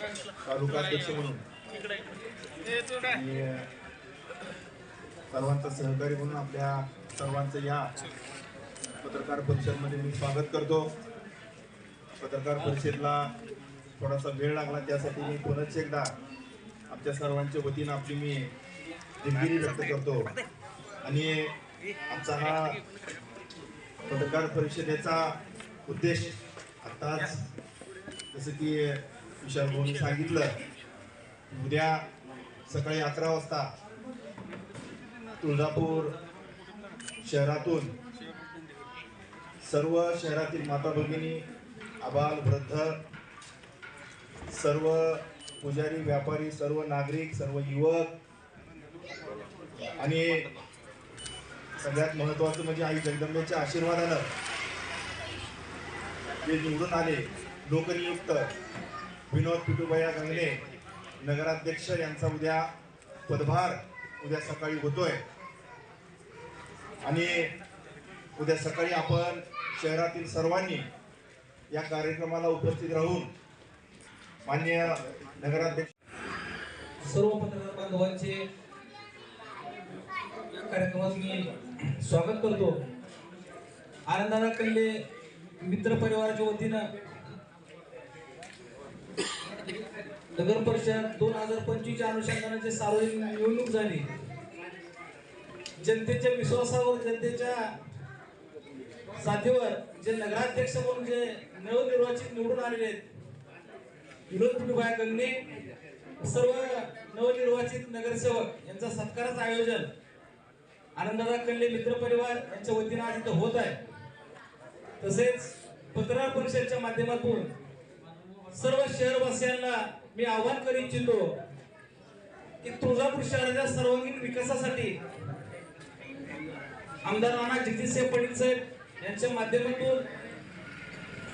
तालुका अध्यक्ष म्हणून आणि सर्वांचं सहकारी म्हणून आपल्या सर्वांचं या पत्रकार परिषदेमध्ये मी स्वागत करतो। पत्रकार परिषदेला थोडासा वेळ लागला, त्यासाठी मी पुन्हा एकदा आमच्या सर्वांच्या वतीनं आपली मी दिलगिरी व्यक्त करतो। आणि आमचा हा पत्रकार परिषदेचा उद्देश आताच जसं की विशाल भाऊंनी सांगितलं, उद्या सकाळी 11 वाजता तुळजापूर शहरातून सर्व शहरातील माता भगिनी, आबाल वृद्ध, सर्व पुजारी, व्यापारी, सर्व नागरिक, सर्व युवक आणि सगळ्यात महत्त्वाचं म्हणजे आई जगदंबेच्या आशीर्वादानं जे निवडून आले लोकनियुक्त विनोद पिटूभैया गंगणे नगराध्यक्ष यांचा उद्या पदभार उद्या सकाळी होतोय। आणि उद्या सकाळी आपण शहरातील सर्वांनी या कार्यक्रमाला उपस्थित राहून माननीय नगराध्यक्ष सर्व पत्रकार बांधवांचे या कार्यक्रमात मी स्वागत करतो। आनंदाना कल्ले मित्र परिवाराच्या वतीनं नगर परिषद 2025 च्या अनुषंगाने सार्वजनिक निवडणूक झाली। जनतेच्या विश्वासावर, जनतेच्या साथीवर जे नगराध्यक्ष म्हणून जे नवनिर्वाचित निवडून आलेले आहेत विनोद पिटूभैया गंगणे, सर्व नवनिर्वाचित नगरसेवक यांचा सत्काराचं आयोजन आनंदाना कल्ले मित्र परिवार यांच्या वतीनं आज इथं होत आहे। तसेच पत्रकार परिषदेच्या माध्यमातून सर्व शहरवासियांना मी आवाहन करू इच्छितो की तुळजापूर शहराच्या सर्वांगीण विकासासाठी आमदार राणा जगदीशसिंह पाटील साहेब यांच्या माध्यमातून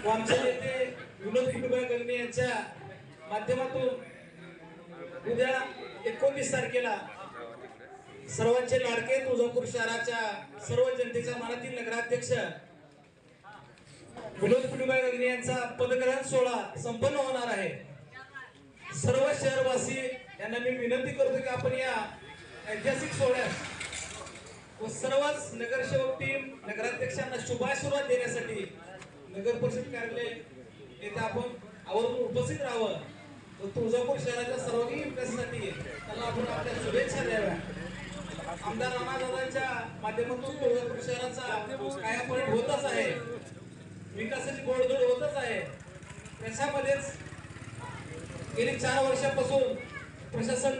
व आमचे नेते विनोद पिटूभैया गंगणे यांच्या माध्यमातून उद्या 19 तारखेला सर्वांचे लाडके तुळजापूर शहराच्या सर्व जनतेच्या मनातील नगराध्यक्ष विनोद पिटूभैया गंगणे यांचा पदग्रहण सोहळा संपन्न होणार आहे। सर्व शहरवासी यांना मी विनंती करतो की आपण या ऐतिहासिक सोहळ्यात व सर्वच नगरसेवक टीम नगराध्यक्षांना शुभाशीर्वाद देण्यासाठी नगर परिषद कार्यालय येथे आपण आवर्जून उपस्थित राहावं व तुळजापूर शहराच्या सर्वांगीण विकासासाठी त्यांना आपण आपल्या शुभेच्छा द्याव्या। आमदार राणादादांच्या माध्यमातून तुळजापूर शहराचा कायापालट होतच आहे, विकासाची गोडधोड होतच आहे। त्याच्यामध्येच गेली 4 वर्षापासून प्रशासन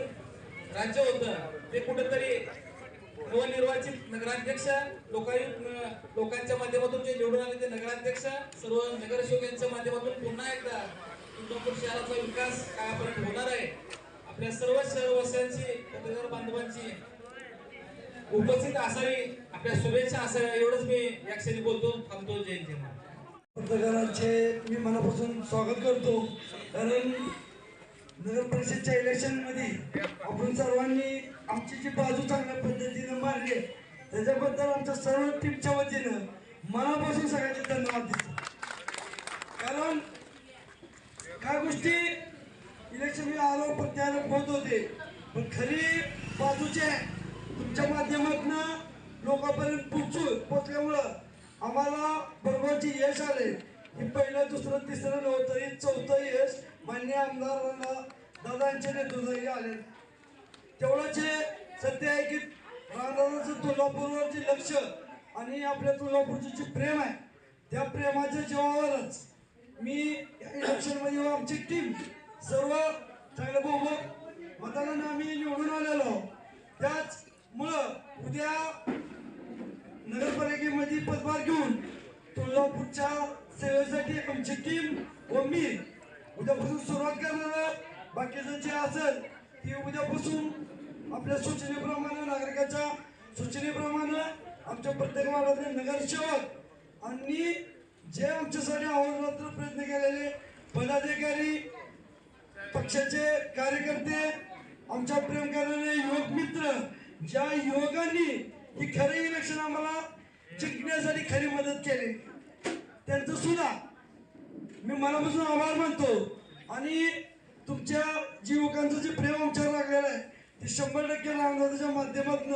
राज्य होतं ते कुठेतरी नवनिर्वाचित नगराध्यक्ष लोकांच्या माध्यमातून जे निवडून आले ते नगराध्यक्ष सर्व नगरसेवक यांच्या माध्यमातून पुन्हा एकदा तुळजापूर शहराचा विकास कायापालट होणार आहे। आपल्या सर्व शहरवासियांची, पत्रकार बांधवांची उपस्थित असावी, आपल्या शुभेच्छा असाव्या एवढंच मी या क्षणी बोलतो, थांबतो। जय हिंद। पत्रकारांचे मी मनापासून स्वागत करतो, कारण नगर परिषदच्या इलेक्शन मध्ये आपण सर्वांनी आमची जी बाजू चांगल्या पद्धतीने मांडली त्याच्याबद्दल आमच्या सर्व टीमच्या वतीनं मनापासून सगळ्यांचे धन्यवाद देतो। कारण काय गोष्टी इलेक्शन आलो प्रत्यारोप होत होते, पण खरी बाजूचे तुमच्या माध्यमातून लोकांपर्यंत पोचल्यामुळं आम्हाला बरोबरची यश आले की पहिलं, दुसरं, तिसरं नव्हतं, 4थं यश मान्य आमदार दादांच्या नेतृत्वाखाली आले। तेवढंच हे सत्य आहे की राणादादांचं तुळजापूरवर जे लक्ष आणि आपल्या तुळजापूरचं जे प्रेम आहे त्या प्रेमाच्या जीवावरच मी इलेक्शन मध्ये आमची टीम सर्व चांगल्या बहुमत मतांना आम्ही निवडून आलेलो। त्याचमुळं उद्या नगरपालिकेमध्ये पदभार घेऊन तुळजापूरच्या सेवेसाठी आमची टीम व मी उद्यापासून सुरुवात करणार। बाकीचं जे असेल ती उद्यापासून आपल्या सूचनेप्रमाणे, नागरिकाच्या सूचनेप्रमाणे आमच्या प्रत्येक वार्डातले नगरसेवक आणि जे आमच्यासाठी अहोरात्र प्रयत्न केलेले पदाधिकारी, पक्षाचे कार्यकर्ते, आमच्या प्रेम करणारे युवक मित्र, ज्या युवकांनी ही खरे इलेक्शन आम्हाला जिंकण्यासाठी खरी मदत केली त्यांचं सुद्धा मी मनापासून आभार मानतो। आणि तुमच्या युवकांचं जे प्रेम आमच्यावर लागलेलं आहे ते 100% रामदासाच्या माध्यमातून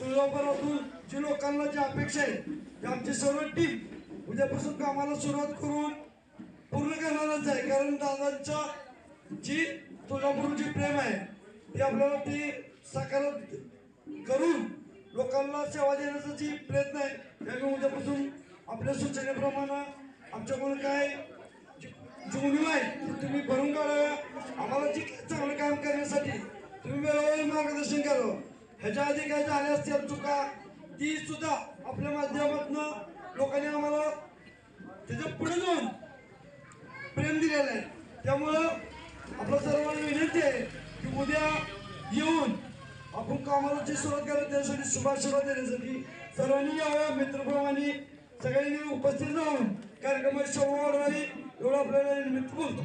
तुळजापुरातून जी लोकांना जी अपेक्षा आहे ते आमची सर्व टीम उद्यापासून कामाला सुरुवात करून पूर्ण करणारच आहे. कारण दादांच्या जी तुळजापूरची प्रेम आहे ते आपल्याला ती साकार करून लोकांना सेवा देण्याचा जी प्रयत्न आहे त्यामुळे उद्यापासून आपल्या सूचनेप्रमाणे आमच्याकडून काय जी उणीव आहे ती तुम्ही भरून काढाव्या. आम्हाला जी चांगलं काम करण्यासाठी तुम्ही वेळोवेळी मार्गदर्शन करावं. ह्याच्या आधी काय झाल्या असतील चुका ती सुद्धा आपल्या माध्यमातून लोकांनी आम्हाला त्याच्या पुढे जाऊन प्रेम दिलेलं आहे. त्यामुळं आपल्या सर्वांना विनंती आहे की उद्या येऊन आपण कामाला जी सुरुवात करायला त्यासाठी शुभाशीर्वाद देण्यासाठी सर्वांनी यावं. मित्रप्रमाणे सगळ्यांनी उपस्थित राहून कार्यक्रमात शोभा वाढवावी एवढं आपल्याला निमित्त बोलतो.